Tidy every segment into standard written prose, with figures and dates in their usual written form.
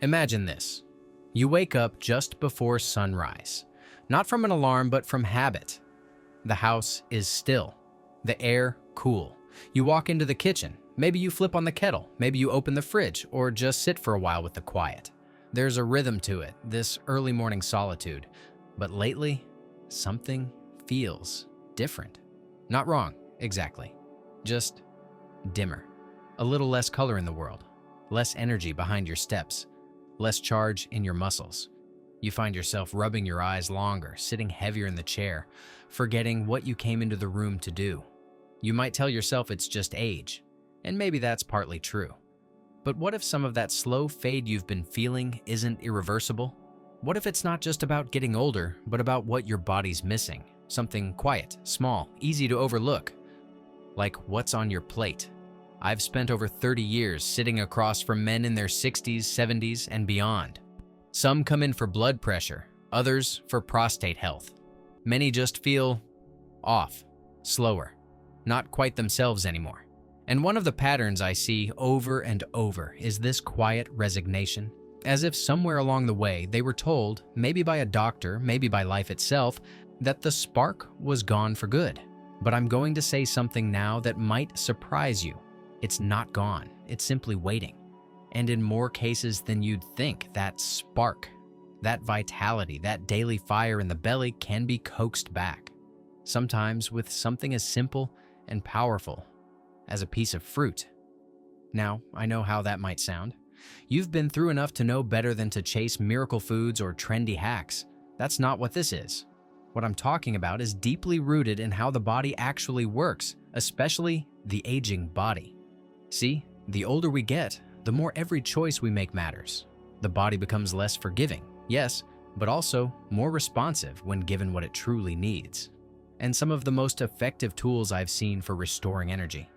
Imagine this. You wake up just before sunrise. Not from an alarm, but from habit. The house is still. The air cool. You walk into the kitchen. Maybe you flip on the kettle. Maybe you open the fridge or just sit for a while with the quiet. There's a rhythm to it, this early morning solitude. But lately, something feels different. Not wrong, exactly. Just dimmer. A little less color in the world. Less energy behind your steps. Less charge in your muscles. You find yourself rubbing your eyes longer, sitting heavier in the chair, forgetting what you came into the room to do. You might tell yourself it's just age, and maybe that's partly true. But what if some of that slow fade you've been feeling isn't irreversible? What if it's not just about getting older, but about what your body's missing? Something quiet, small, easy to overlook. Like what's on your plate. I've spent over 30 years sitting across from men in their 60s, 70s, and beyond. Some come in for blood pressure, others for prostate health. Many just feel off, slower, not quite themselves anymore. And one of the patterns I see over and over is this quiet resignation, as if somewhere along the way they were told, maybe by a doctor, maybe by life itself, that the spark was gone for good. But I'm going to say something now that might surprise you. It's not gone, it's simply waiting. And in more cases than you'd think, that spark, that vitality, that daily fire in the belly can be coaxed back. Sometimes with something as simple and powerful as a piece of fruit. Now, I know how that might sound. You've been through enough to know better than to chase miracle foods or trendy hacks. That's not what this is. What I'm talking about is deeply rooted in how the body actually works, especially the aging body. See, the older we get, the more every choice we make matters. The body becomes less forgiving, yes, but also more responsive when given what it truly needs. And some of the most effective tools I've seen for restoring energy,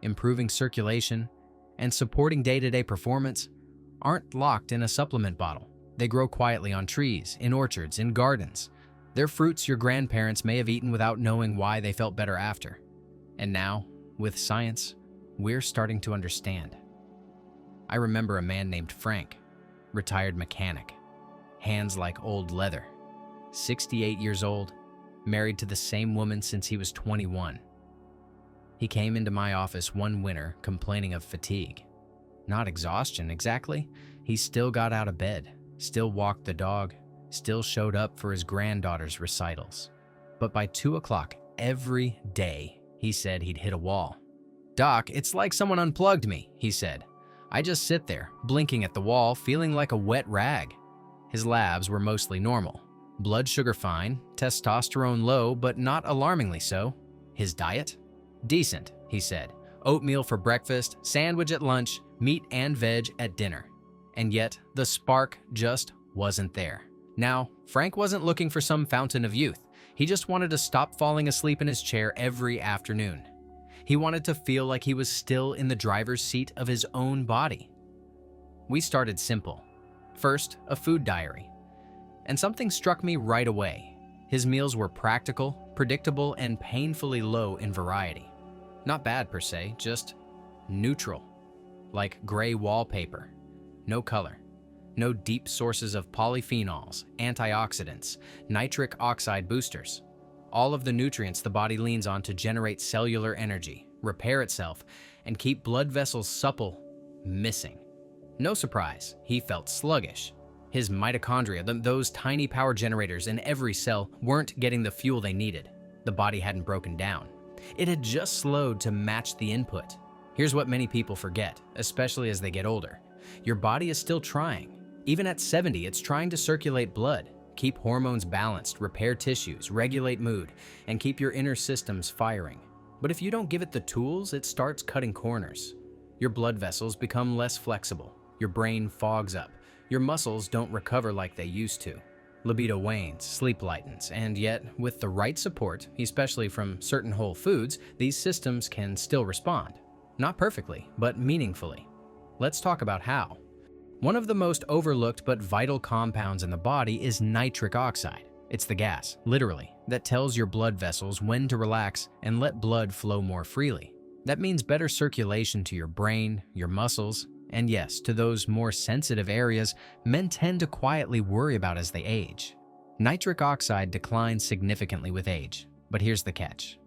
improving circulation, and supporting day-to-day performance aren't locked in a supplement bottle. They grow quietly on trees, in orchards, in gardens. They're fruits your grandparents may have eaten without knowing why they felt better after. And now, with science, we're starting to understand. I remember a man named Frank, retired mechanic, hands like old leather, 68 years old, married to the same woman since he was 21. He came into my office one winter complaining of fatigue. Not exhaustion exactly, he still got out of bed, still walked the dog, still showed up for his granddaughter's recitals. But by 2 o'clock every day, he said he'd hit a wall. "Doc, it's like someone unplugged me," he said. "I just sit there, blinking at the wall, feeling like a wet rag." His labs were mostly normal. Blood sugar fine, testosterone low, but not alarmingly so. His diet? Decent, he said. Oatmeal for breakfast, sandwich at lunch, meat and veg at dinner. And yet, the spark just wasn't there. Now, Frank wasn't looking for some fountain of youth. He just wanted to stop falling asleep in his chair every afternoon. He wanted to feel like he was still in the driver's seat of his own body. We started simple. First, a food diary. And something struck me right away. His meals were practical, predictable, and painfully low in variety. Not bad per se, just neutral. Like gray wallpaper. No color. No deep sources of polyphenols, antioxidants, nitric oxide boosters. All of the nutrients the body leans on to generate cellular energy, repair itself, and keep blood vessels supple, missing. No surprise, he felt sluggish. His mitochondria, those tiny power generators in every cell, weren't getting the fuel they needed. The body hadn't broken down. It had just slowed to match the input. Here's what many people forget, especially as they get older. Your body is still trying. Even at 70, it's trying to circulate blood, keep hormones balanced, repair tissues, regulate mood, and keep your inner systems firing. But if you don't give it the tools, it starts cutting corners. Your blood vessels become less flexible. Your brain fogs up. Your muscles don't recover like they used to. Libido wanes, sleep lightens, and yet, with the right support, especially from certain whole foods, these systems can still respond. Not perfectly, but meaningfully. Let's talk about how. One of the most overlooked but vital compounds in the body is nitric oxide. It's the gas, literally, that tells your blood vessels when to relax and let blood flow more freely. That means better circulation to your brain, your muscles, And yes, to those more sensitive areas, men tend to quietly worry about as they age. Nitric oxide declines significantly with age, but here's the catch.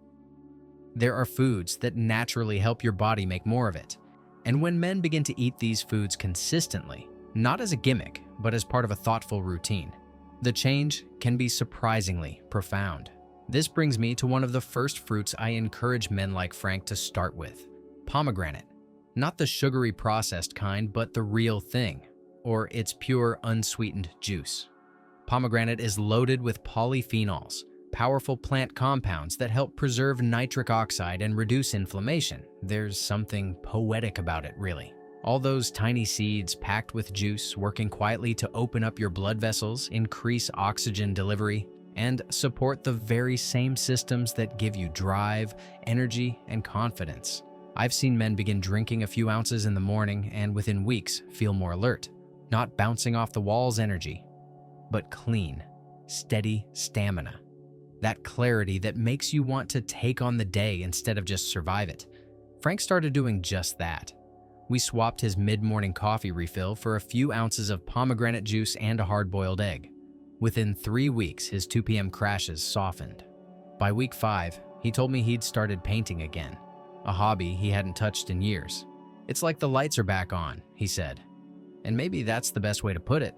There are foods that naturally help your body make more of it. And when men begin to eat these foods consistently, not as a gimmick, but as part of a thoughtful routine, the change can be surprisingly profound. This brings me to one of the first fruits I encourage men like Frank to start with: pomegranate. Not the sugary processed kind, but the real thing, or its pure unsweetened juice. Pomegranate is loaded with polyphenols, powerful plant compounds that help preserve nitric oxide and reduce inflammation. There's something poetic about it, really. All those tiny seeds packed with juice working quietly to open up your blood vessels, increase oxygen delivery, and support the very same systems that give you drive, energy, and confidence. I've seen men begin drinking a few ounces in the morning and within weeks feel more alert. Not bouncing off the walls energy, but clean, steady stamina. That clarity that makes you want to take on the day instead of just survive it. Frank started doing just that. We swapped his mid-morning coffee refill for a few ounces of pomegranate juice and a hard-boiled egg. Within 3 weeks, his 2 p.m. crashes softened. By week 5, he told me he'd started painting again, a hobby he hadn't touched in years. "It's like the lights are back on," he said. And maybe that's the best way to put it.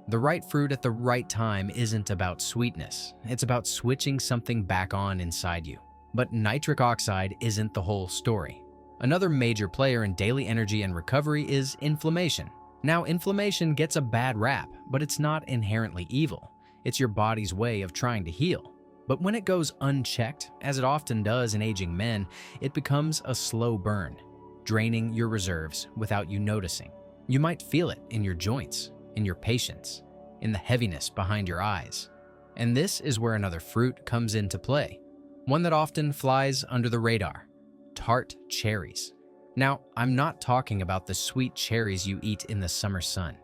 The right fruit at the right time isn't about sweetness. It's about switching something back on inside you. But nitric oxide isn't the whole story. Another major player in daily energy and recovery is inflammation. Now, inflammation gets a bad rap, but it's not inherently evil. It's your body's way of trying to heal. But when it goes unchecked, as it often does in aging men, it becomes a slow burn, draining your reserves without you noticing. You might feel it in your joints, in your patience, in the heaviness behind your eyes. And this is where another fruit comes into play, one that often flies under the radar: Tart cherries. Now, I'm not talking about the sweet cherries you eat in the summer sun.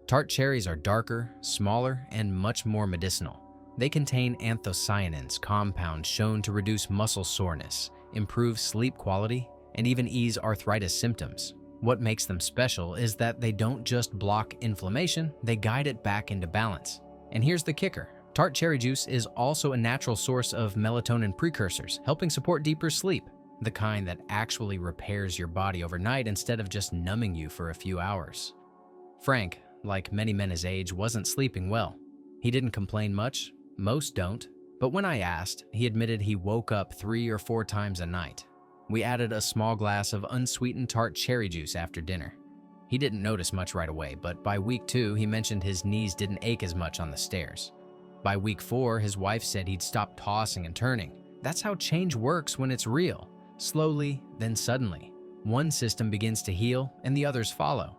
Tart cherries are darker, smaller, and much more medicinal. They contain anthocyanins, compounds shown to reduce muscle soreness, improve sleep quality, and even ease arthritis symptoms. What makes them special is that they don't just block inflammation, they guide it back into balance. And here's the kicker: Tart cherry juice is also a natural source of melatonin precursors, helping support deeper sleep, the kind that actually repairs your body overnight instead of just numbing you for a few hours. Frank, like many men his age, wasn't sleeping well. He didn't complain much, most don't, but when I asked, he admitted he woke up 3 or 4 times a night. We added a small glass of unsweetened tart cherry juice after dinner. He didn't notice much right away, but by week 2, he mentioned his knees didn't ache as much on the stairs. By week 4, his wife said he'd stopped tossing and turning. That's how change works when it's real. Slowly, then suddenly, one system begins to heal and the others follow.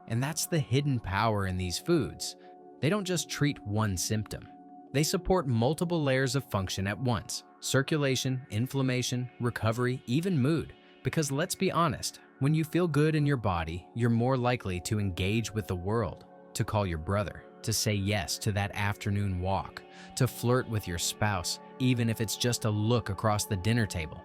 And that's the hidden power in these foods. They don't just treat one symptom. They support multiple layers of function at once: circulation, inflammation, recovery, even mood. Because let's be honest, when you feel good in your body, you're more likely to engage with the world, to call your brother, to say yes to that afternoon walk, to flirt with your spouse, even if it's just a look across the dinner table.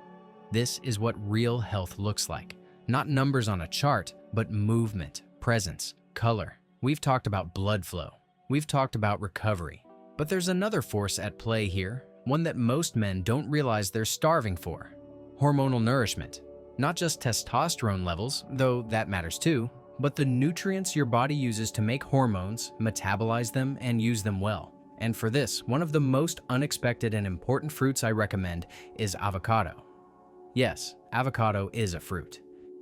This is what real health looks like. Not numbers on a chart, but movement, presence, color. We've talked about blood flow. We've talked about recovery. But there's another force at play here, one that most men don't realize they're starving for: hormonal nourishment. Not just testosterone levels, though that matters too, but the nutrients your body uses to make hormones, metabolize them, and use them well. And for this, one of the most unexpected and important fruits I recommend is avocado. Yes, avocado is a fruit,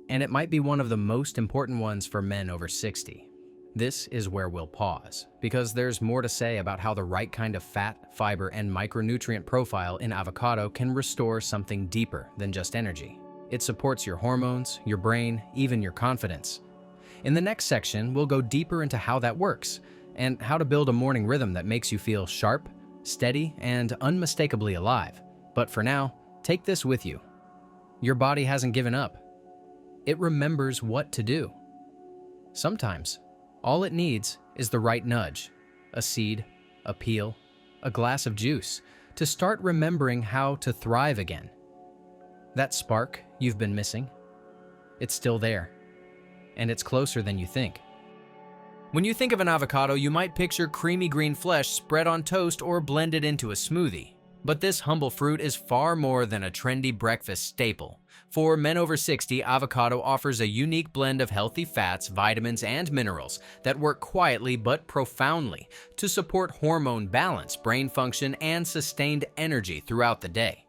and it might be one of the most important ones for men over 60. This is where we'll pause, because there's more to say about how the right kind of fat, fiber, and micronutrient profile in avocado can restore something deeper than just energy. It supports your hormones, your brain, even your confidence. In the next section, we'll go deeper into how that works, and how to build a morning rhythm that makes you feel sharp, steady, and unmistakably alive. But for now, take this with you. Your body hasn't given up. It remembers what to do. Sometimes, all it needs is the right nudge, a seed, a peel, a glass of juice, to start remembering how to thrive again. That spark you've been missing, it's still there. and it's closer than you think. When you think of an avocado, you might picture creamy green flesh spread on toast or blended into a smoothie. But this humble fruit is far more than a trendy breakfast staple. For men over 60, avocado offers a unique blend of healthy fats, vitamins, and minerals that work quietly but profoundly to support hormone balance, brain function, and sustained energy throughout the day.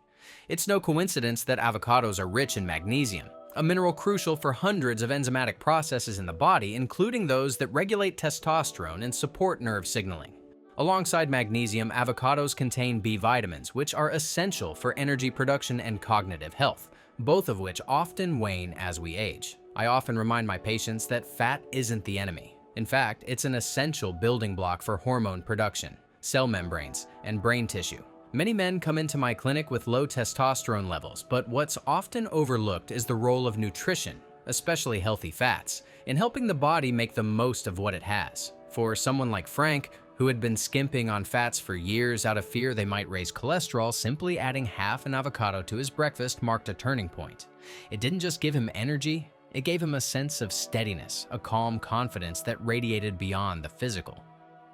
It's no coincidence that avocados are rich in magnesium, a mineral crucial for hundreds of enzymatic processes in the body, including those that regulate testosterone and support nerve signaling. Alongside magnesium, avocados contain B vitamins, which are essential for energy production and cognitive health, both of which often wane as we age. I often remind my patients that fat isn't the enemy. In fact, it's an essential building block for hormone production, cell membranes, and brain tissue. Many men come into my clinic with low testosterone levels, but what's often overlooked is the role of nutrition, especially healthy fats, in helping the body make the most of what it has. For someone like Frank, who had been skimping on fats for years out of fear they might raise cholesterol, simply adding half an avocado to his breakfast marked a turning point. It didn't just give him energy, it gave him a sense of steadiness, a calm confidence that radiated beyond the physical.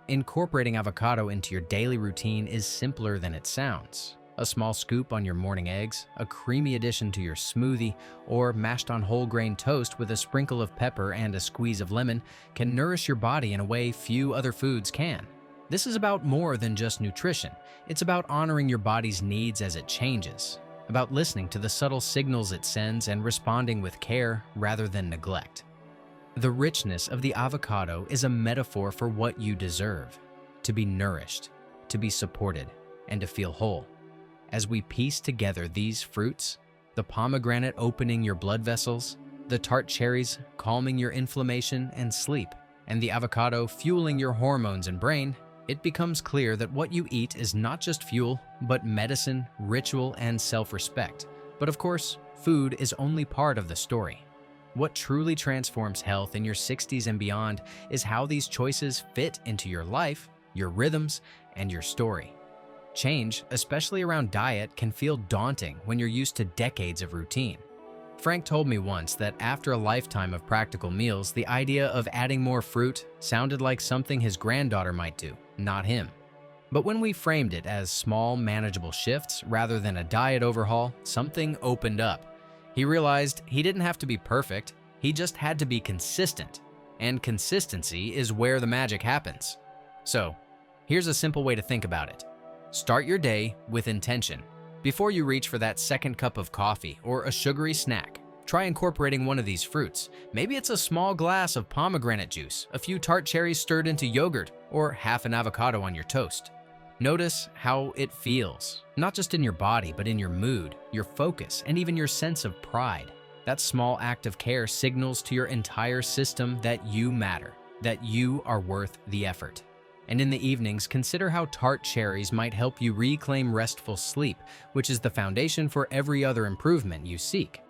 Incorporating avocado into your daily routine is simpler than it sounds. A small scoop on your morning eggs, a creamy addition to your smoothie, or mashed on whole grain toast with a sprinkle of pepper and a squeeze of lemon can nourish your body in a way few other foods can. This is about more than just nutrition. It's about honoring your body's needs as it changes, about listening to the subtle signals it sends and responding with care rather than neglect. The richness of the avocado is a metaphor for what you deserve: to be nourished, to be supported, and to feel whole. As we piece together these fruits, the pomegranate opening your blood vessels, the tart cherries calming your inflammation and sleep, and the avocado fueling your hormones and brain, it becomes clear that what you eat is not just fuel, but medicine, ritual, and self-respect. But of course, food is only part of the story. What truly transforms health in your 60s and beyond is how these choices fit into your life, your rhythms, and your story. Change, especially around diet, can feel daunting when you're used to decades of routine. Frank told me once that after a lifetime of practical meals, the idea of adding more fruit sounded like something his granddaughter might do, not him. But when we framed it as small, manageable shifts rather than a diet overhaul, something opened up. He realized he didn't have to be perfect, he just had to be consistent. And consistency is where the magic happens. So, here's a simple way to think about it. Start your day with intention. Before you reach for that second cup of coffee or a sugary snack, try incorporating one of these fruits. Maybe it's a small glass of pomegranate juice, a few tart cherries stirred into yogurt, or half an avocado on your toast. Notice how it feels, not just in your body, but in your mood, your focus, and even your sense of pride. That small act of care signals to your entire system that you matter, that you are worth the effort. And in the evenings, consider how tart cherries might help you reclaim restful sleep, which is the foundation for every other improvement you seek.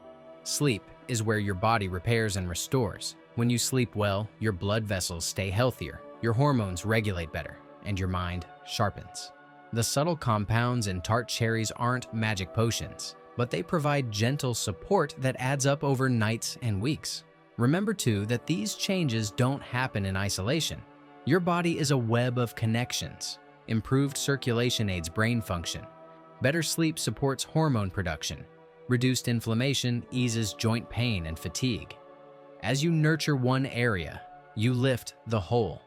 Sleep is where your body repairs and restores. When you sleep well, your blood vessels stay healthier, your hormones regulate better, and your mind sharpens. The subtle compounds in tart cherries aren't magic potions, but they provide gentle support that adds up over nights and weeks. Remember too that these changes don't happen in isolation. Your body is a web of connections. Improved circulation aids brain function. Better sleep supports hormone production. Reduced inflammation eases joint pain and fatigue. As you nurture one area, you lift the whole.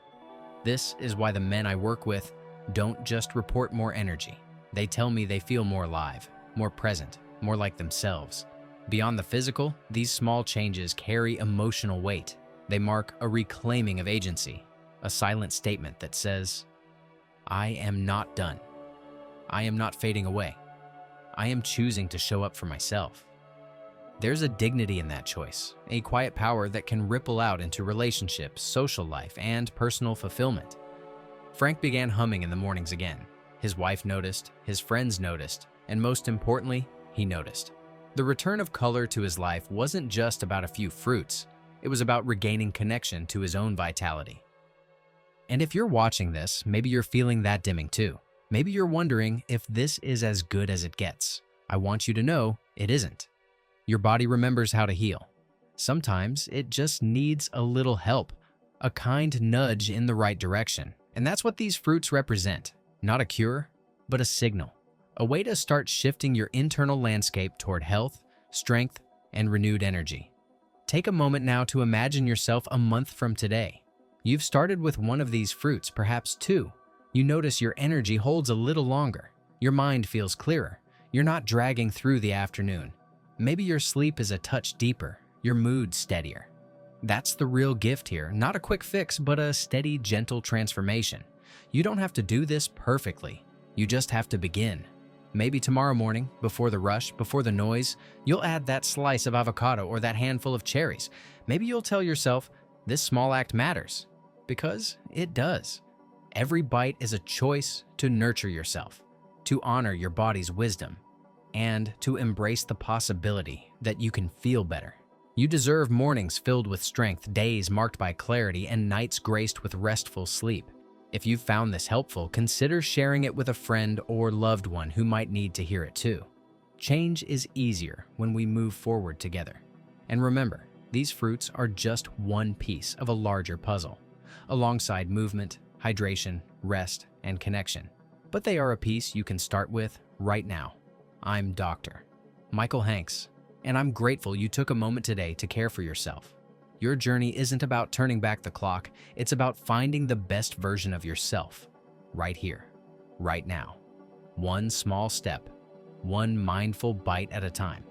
This is why the men I work with don't just report more energy. They tell me they feel more alive, more present, more like themselves. Beyond the physical, these small changes carry emotional weight. They mark a reclaiming of agency, a silent statement that says, I am not done. I am not fading away. I am choosing to show up for myself. There's a dignity in that choice, a quiet power that can ripple out into relationships, social life, and personal fulfillment. Frank began humming in the mornings again. His wife noticed, his friends noticed, and most importantly, he noticed. The return of color to his life wasn't just about a few fruits. It was about regaining connection to his own vitality. And if you're watching this, maybe you're feeling that dimming too. Maybe you're wondering if this is as good as it gets. I want you to know it isn't. Your body remembers how to heal. Sometimes it just needs a little help, a kind nudge in the right direction. And that's what these fruits represent. Not a cure, but a signal. A way to start shifting your internal landscape toward health, strength, and renewed energy. Take a moment now to imagine yourself a month from today. You've started with one of these fruits, perhaps two. You notice your energy holds a little longer. Your mind feels clearer. You're not dragging through the afternoon. Maybe your sleep is a touch deeper, your mood steadier. That's the real gift here, not a quick fix, but a steady, gentle transformation. You don't have to do this perfectly. You just have to begin. Maybe tomorrow morning, before the rush, before the noise, you'll add that slice of avocado or that handful of cherries. Maybe you'll tell yourself, this small act matters. Because it does. Every bite is a choice to nurture yourself, to honor your body's wisdom, and to embrace the possibility that you can feel better. You deserve mornings filled with strength, days marked by clarity, and nights graced with restful sleep. If you've found this helpful, consider sharing it with a friend or loved one who might need to hear it too. Change is easier when we move forward together. And remember, these fruits are just one piece of a larger puzzle, alongside movement, hydration, rest, and connection. But they are a piece you can start with right now. I'm Dr. Michael Hanks, and I'm grateful you took a moment today to care for yourself. Your journey isn't about turning back the clock, it's about finding the best version of yourself, right here, right now. One small step, one mindful bite at a time.